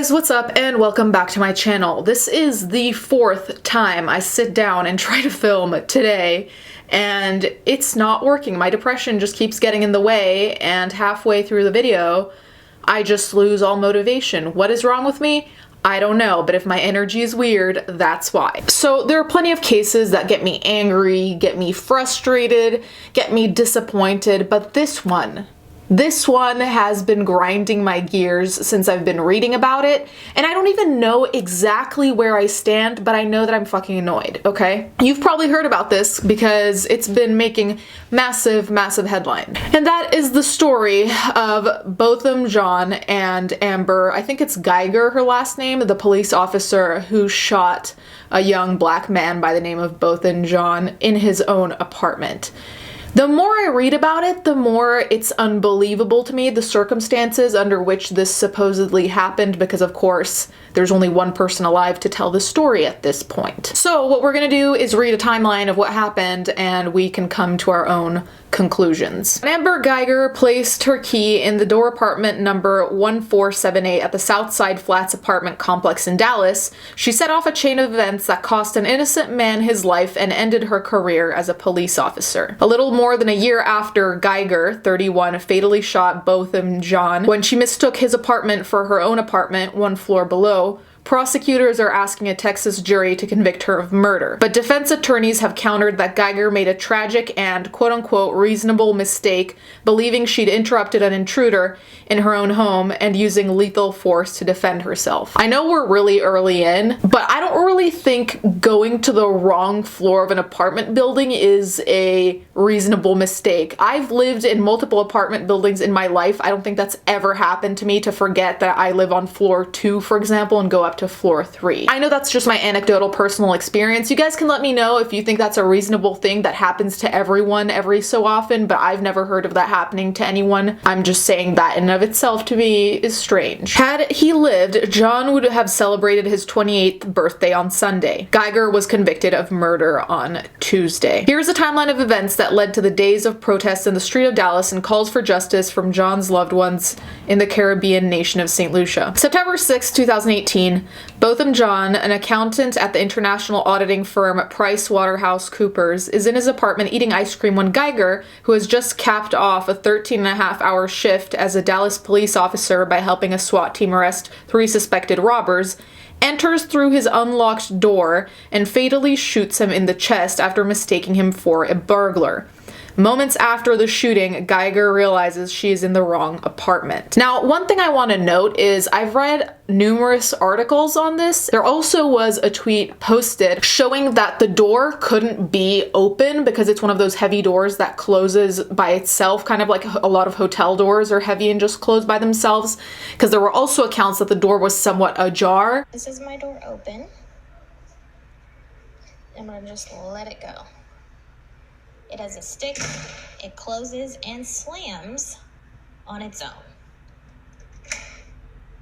guys, what's up and welcome back to my channel. This is the fourth time I sit down and try to film today and it's not working. My depression just keeps getting in the way and halfway through the video I just lose all motivation. What is wrong with me? I don't know, but if my energy is weird, that's why. So there are plenty of cases that get me angry, get me frustrated, get me disappointed, but this one has been grinding my gears since I've been reading about it, and I don't even know exactly where I stand, but I know that I'm fucking annoyed, okay? You've probably heard about this because it's been making massive headline. And that is the story of Botham Jean and Amber, I think it's Geiger, her last name, the police officer who shot a young black man by the name of Botham Jean in his own apartment. The more I read about it, the more it's unbelievable to me, the circumstances under which this supposedly happened, because of course, there's only one person alive to tell the story at this point. So what we're gonna do is read a timeline of what happened and we can come to our own conclusions. Amber Geiger placed her key in the door apartment number 1478 at the Southside Flats apartment complex in Dallas. She set off a chain of events that cost an innocent man his life and ended her career as a police officer. A little more than a year after Geiger, 31, fatally shot Botham Jean when she mistook his apartment for her own apartment one floor below, prosecutors are asking a Texas jury to convict her of murder. But defense attorneys have countered that Geiger made a tragic and quote-unquote reasonable mistake, believing she'd interrupted an intruder in her own home and using lethal force to defend herself. I know we're really early in, but I don't really think going to the wrong floor of an apartment building is a reasonable mistake. I've lived in multiple apartment buildings in my life. I don't think that's ever happened to me to forget that I live on floor 2, for example, and go up to floor 3. I know that's just my anecdotal personal experience. You guys can let me know if you think that's a reasonable thing that happens to everyone every so often, but I've never heard of that happening to anyone. I'm just saying that in and of itself to me is strange. Had he lived, John would have celebrated his 28th birthday on Sunday. Geiger was convicted of murder on Tuesday. Here's a timeline of events that led to the days of protests in the street of Dallas and calls for justice from John's loved ones in the Caribbean nation of St. Lucia. September 6, 2018, Botham Jean, an accountant at the international auditing firm PricewaterhouseCoopers, is in his apartment eating ice cream when Geiger, who has just capped off a 13-and-a-half-hour shift as a Dallas police officer by helping a SWAT team arrest 3 suspected robbers, enters through his unlocked door and fatally shoots him in the chest after mistaking him for a burglar. Moments after the shooting, Geiger realizes she is in the wrong apartment. Now, one thing I want to note is I've read numerous articles on this. There also was a tweet posted showing that the door couldn't be open because it's one of those heavy doors that closes by itself, kind of like a lot of hotel doors are heavy and just close by themselves, because there were also accounts that the door was somewhat ajar. This is my door open. I'm gonna just let it go. It has a stick, it closes and slams on its own.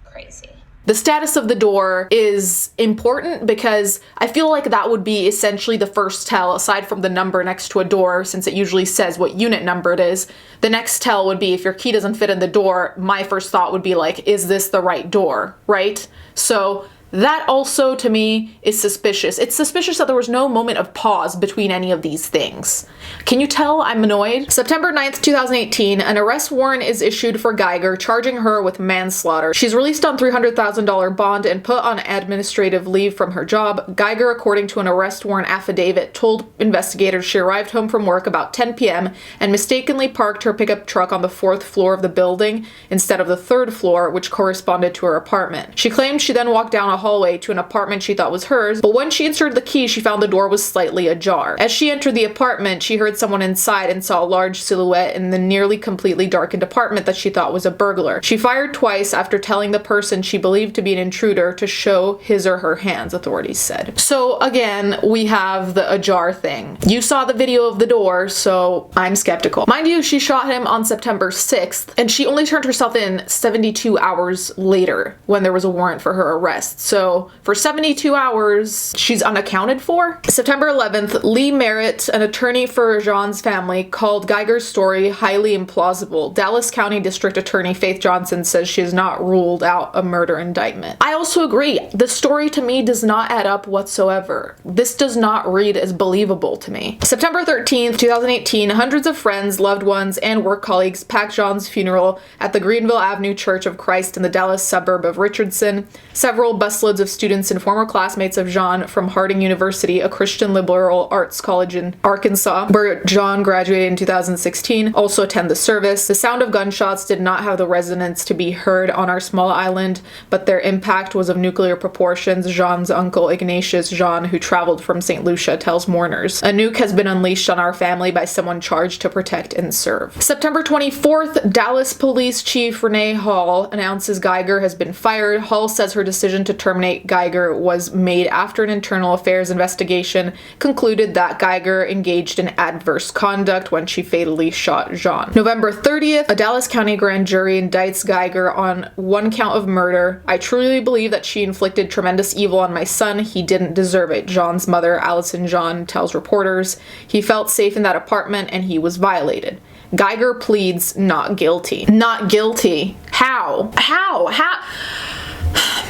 Crazy. The status of the door is important because I feel like that would be essentially the first tell, aside from the number next to a door, since it usually says what unit number it is. The next tell would be if your key doesn't fit in the door, my first thought would be like, is this the right door, right? So that also, to me, is suspicious. It's suspicious that there was no moment of pause between any of these things. Can you tell I'm annoyed? September 9th, 2018, an arrest warrant is issued for Geiger, charging her with manslaughter. She's released on $300,000 bond and put on administrative leave from her job. Geiger, according to an arrest warrant affidavit, told investigators she arrived home from work about 10 p.m. and mistakenly parked her pickup truck on the 4th floor of the building instead of the 3rd floor, which corresponded to her apartment. She claimed she then walked down a hallway to an apartment she thought was hers, but when she inserted the key, she found the door was slightly ajar. As she entered the apartment, she heard someone inside and saw a large silhouette in the nearly completely darkened apartment that she thought was a burglar. She fired twice after telling the person she believed to be an intruder to show his or her hands, authorities said. So again, we have the ajar thing. You saw the video of the door, so I'm skeptical. Mind you, she shot him on September 6th, and she only turned herself in 72 hours later when there was a warrant for her arrest. So for 72 hours, she's unaccounted for. September 11th, Lee Merritt, an attorney for Jean's family, called Geiger's story highly implausible. Dallas County District Attorney Faith Johnson says she has not ruled out a murder indictment. I also agree. The story to me does not add up whatsoever. This does not read as believable to me. September 13th, 2018, hundreds of friends, loved ones, and work colleagues packed Jean's funeral at the Greenville Avenue Church of Christ in the Dallas suburb of Richardson. Several busloads of students and former classmates of Jean from Harding University, a Christian liberal arts college in Arkansas, where Jean graduated in 2016, also attend the service. The sound of gunshots did not have the resonance to be heard on our small island, but their impact was of nuclear proportions, Jean's uncle Ignatius Jean, who traveled from St. Lucia, tells mourners. A nuke has been unleashed on our family by someone charged to protect and serve. September 24th, Dallas Police Chief Renee Hall announces Geiger has been fired. Hall says her decision to terminate Geiger was made after an internal affairs investigation concluded that Geiger engaged in adverse conduct when she fatally shot Jean. November 30th, a Dallas County grand jury indicts Geiger on one count of murder. I truly believe that she inflicted tremendous evil on my son. He didn't deserve it, Jean's mother, Allison Jean, tells reporters. He felt safe in that apartment and he was violated. Geiger pleads not guilty. Not guilty. How?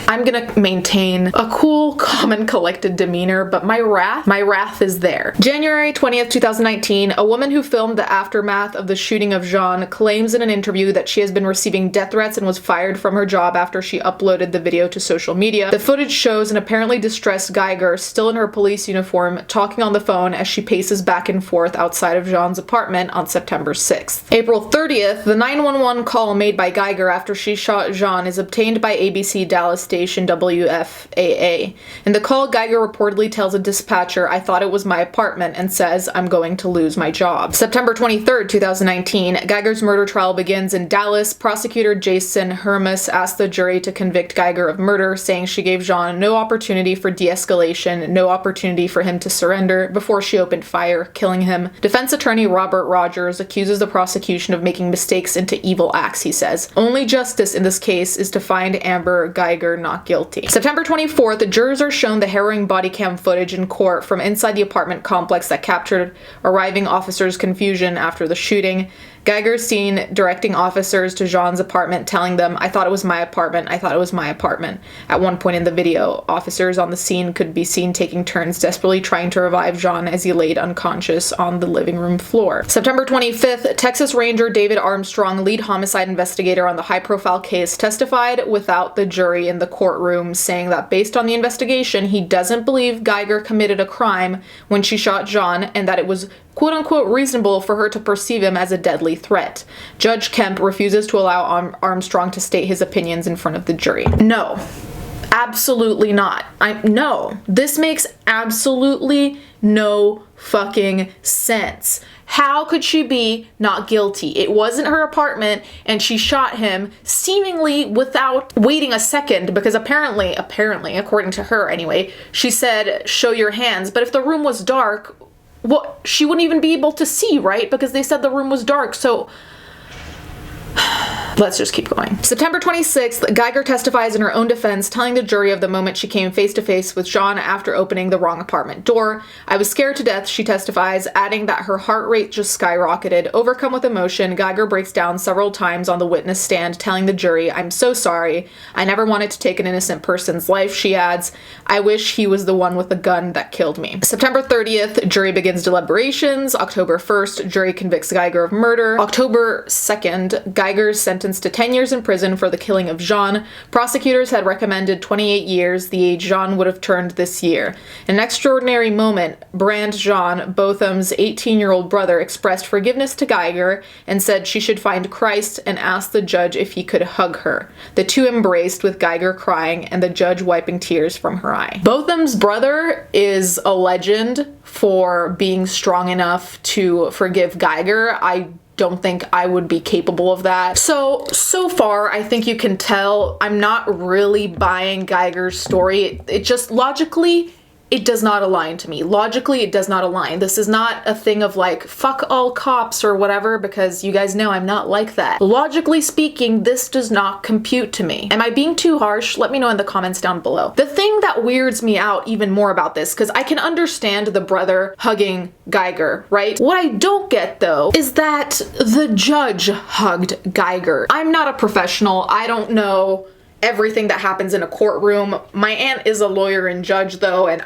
I'm gonna maintain a cool, calm, and collected demeanor, but my wrath is there. January 20th, 2019, a woman who filmed the aftermath of the shooting of Jean claims in an interview that she has been receiving death threats and was fired from her job after she uploaded the video to social media. The footage shows an apparently distressed Geiger, still in her police uniform, talking on the phone as she paces back and forth outside of Jean's apartment on September 6th. April 30th, the 911 call made by Geiger after she shot Jean is obtained by ABC Dallas station WFAA. In the call, Geiger reportedly tells a dispatcher, "I thought it was my apartment," and says, "I'm going to lose my job." September 23rd, 2019, Geiger's murder trial begins in Dallas. Prosecutor Jason Hermas asked the jury to convict Geiger of murder, saying she gave Jean no opportunity for de-escalation, no opportunity for him to surrender before she opened fire, killing him. Defense attorney Robert Rogers accuses the prosecution of making mistakes into evil acts, he says. Only justice in this case is to find Amber Geiger not guilty. September 24th, the jurors are shown the harrowing body cam footage in court from inside the apartment complex that captured arriving officers' confusion after the shooting. Geiger seen directing officers to Jean's apartment, telling them, "I thought it was my apartment, I thought it was my apartment." At one point in the video, officers on the scene could be seen taking turns desperately trying to revive Jean as he laid unconscious on the living room floor. September 25th, Texas Ranger David Armstrong, lead homicide investigator on the high-profile case, testified without the jury in the courtroom, saying that based on the investigation, he doesn't believe Geiger committed a crime when she shot Jean and that it was quote-unquote reasonable for her to perceive him as a deadly threat. Judge Kemp refuses to allow Armstrong to state his opinions in front of the jury. No. Absolutely not. No. This makes absolutely no fucking sense. How could she be not guilty? It wasn't her apartment and she shot him seemingly without waiting a second because apparently, according to her anyway, she said, "Show your hands." But if the room was dark, well, she wouldn't even be able to see, right? Because they said the room was dark, so let's just keep going. September 26th, Geiger testifies in her own defense, telling the jury of the moment she came face to face with Jean after opening the wrong apartment door. "I was scared to death," she testifies, adding that her heart rate just skyrocketed. Overcome with emotion, Geiger breaks down several times on the witness stand, telling the jury, "I'm so sorry. I never wanted to take an innocent person's life," she adds. "I wish he was the one with the gun that killed me." September 30th, jury begins deliberations. October 1st, jury convicts Geiger of murder. October 2nd, Geiger is sentenced to 10 years in prison for the killing of Jean. Prosecutors had recommended 28 years, the age Jean would have turned this year. In an extraordinary moment, Brand Jean, Botham's 18-year-old brother, expressed forgiveness to Geiger and said she should find Christ and asked the judge if he could hug her. The two embraced, with Geiger crying and the judge wiping tears from her eye. Botham's brother is a legend for being strong enough to forgive Geiger. I don't think I would be capable of that. So far, I think you can tell I'm not really buying Geiger's story. It just logically, it does not align to me. Logically, it does not align. This is not a thing of like, fuck all cops or whatever, because you guys know I'm not like that. Logically speaking, this does not compute to me. Am I being too harsh? Let me know in the comments down below. The thing that weirds me out even more about this, because I can understand the brother hugging Geiger, right? What I don't get though is that the judge hugged Geiger. I'm not a professional. I don't know everything that happens in a courtroom. My aunt is a lawyer and judge though, and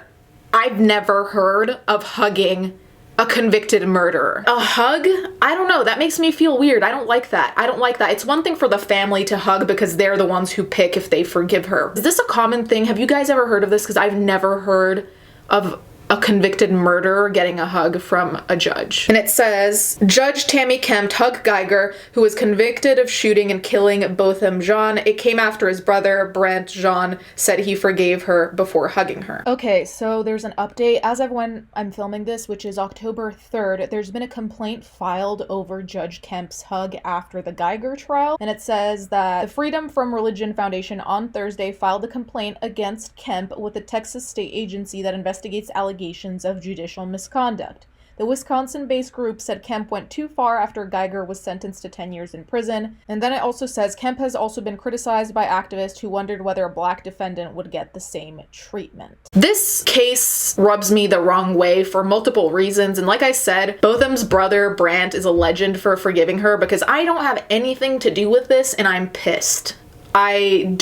I've never heard of hugging a convicted murderer. A hug? I don't know. That makes me feel weird. I don't like that. I don't like that. It's one thing for the family to hug because they're the ones who pick if they forgive her. Is this a common thing? Have you guys ever heard of this? Because I've never heard of a convicted murderer getting a hug from a judge. And it says, Judge Tammy Kemp hugged Geiger, who was convicted of shooting and killing Botham Jean. It came after his brother, Brant Jean, said he forgave her before hugging her. Okay, so there's an update. As of when I'm filming this, which is October 3rd, there's been a complaint filed over Judge Kemp's hug after the Geiger trial. And it says that the Freedom from Religion Foundation on Thursday filed a complaint against Kemp with the Texas state agency that investigates allegations of judicial misconduct. The Wisconsin-based group said Kemp went too far after Geiger was sentenced to 10 years in prison. And then it also says Kemp has also been criticized by activists who wondered whether a black defendant would get the same treatment. This case rubs me the wrong way for multiple reasons. And like I said, Botham's brother, Brant, is a legend for forgiving her because I don't have anything to do with this and I'm pissed. I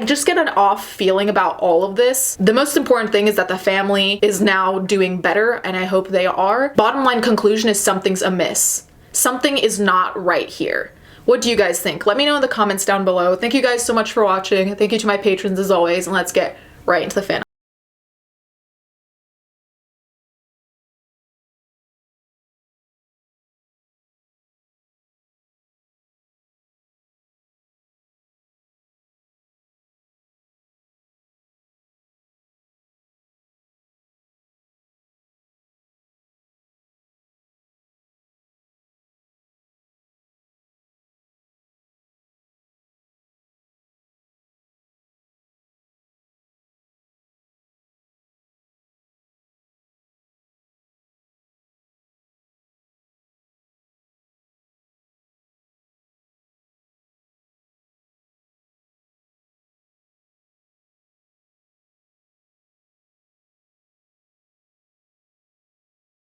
just get an off feeling about all of this. The most important thing is that the family is now doing better, and I hope they are. Bottom line conclusion is something's amiss. Something is not right here. What do you guys think? Let me know in the comments down below. Thank you guys so much for watching. Thank you to my patrons as always, and let's get right into the fan